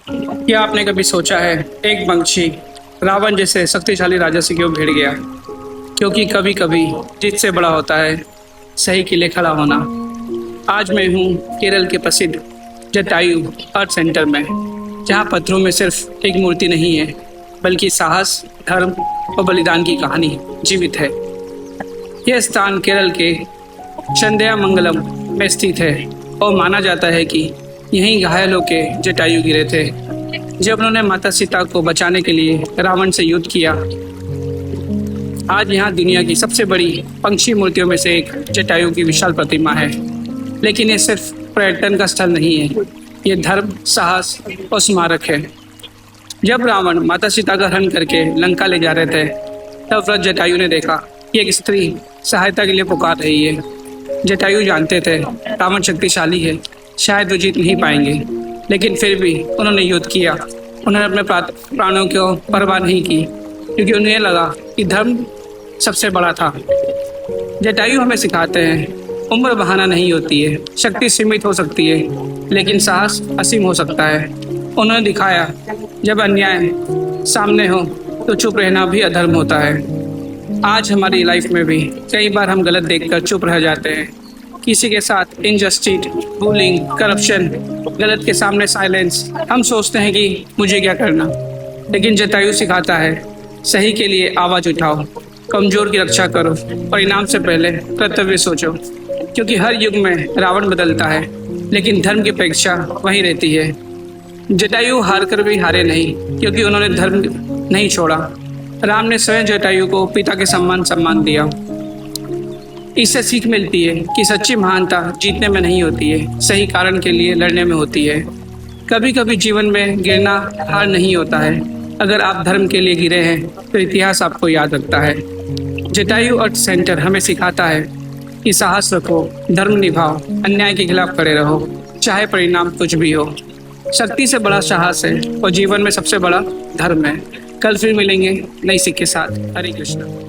क्या आपने कभी सोचा है एक पंछी रावण जैसे शक्तिशाली राजा से क्यों भिड़ गया? क्योंकि कभी कभी जीत से बड़ा होता है सही के लिए खड़ा होना। आज मैं हूँ केरल के प्रसिद्ध जटायु अर्थ सेंटर में, जहाँ पत्थरों में सिर्फ एक मूर्ति नहीं है बल्कि साहस, धर्म और बलिदान की कहानी जीवित है। यह स्थान केरल के चंद्रमंगलम में स्थित है और माना जाता है कि यहीं घायल होकर जटायु गिरे थे जब उन्होंने माता सीता को बचाने के लिए रावण से युद्ध किया। आज यहाँ दुनिया की सबसे बड़ी पंछी मूर्तियों में से एक जटायु की विशाल प्रतिमा है। लेकिन ये सिर्फ पर्यटन का स्थल नहीं है, ये धर्म, साहस और स्मारक है। जब रावण माता सीता का हरण करके लंका ले जा रहे थे, तब व्रत जटायु ने देखा कि एक स्त्री सहायता के लिए पुकार रही है। जटायु जानते थे रावण शक्तिशाली है, शायद वो जीत नहीं पाएंगे, लेकिन फिर भी उन्होंने युद्ध किया। उन्होंने अपने प्राणों को परवाह नहीं की, क्योंकि उन्हें लगा कि धर्म सबसे बड़ा था। जटायु हमें सिखाते हैं उम्र बहाना नहीं होती है, शक्ति सीमित हो सकती है, लेकिन साहस असीम हो सकता है। उन्होंने दिखाया जब अन्याय सामने हो तो चुप रहना भी अधर्म होता है। आज हमारी लाइफ में भी कई बार हम गलत देखकर चुप रह जाते हैं। किसी के साथ इनजस्टिस, बुलिंग, करप्शन, गलत के सामने साइलेंस। हम सोचते हैं कि मुझे क्या करना, लेकिन जटायु सिखाता है सही के लिए आवाज उठाओ, कमजोर की रक्षा करो और इनाम से पहले कर्तव्य सोचो। क्योंकि हर युग में रावण बदलता है, लेकिन धर्म की अपेक्षा वहीं रहती है। जटायु हार कर भी हारे नहीं, क्योंकि उन्होंने धर्म नहीं छोड़ा। राम ने स्वयं जटायु को पिता के सम्मान दिया। इससे सीख मिलती है कि सच्ची महानता जीतने में नहीं होती है, सही कारण के लिए लड़ने में होती है। कभी कभी जीवन में गिरना हार नहीं होता है। अगर आप धर्म के लिए गिरे हैं तो इतिहास आपको याद रखता है। जटायु अर्थ सेंटर हमें सिखाता है कि साहस रखो, धर्म निभाओ, अन्याय के खिलाफ खड़े रहो, चाहे परिणाम कुछ भी हो। शक्ति से बड़ा साहस है और जीवन में सबसे बड़ा धर्म है। कल फिर मिलेंगे नई सीख के साथ। हरे कृष्ण।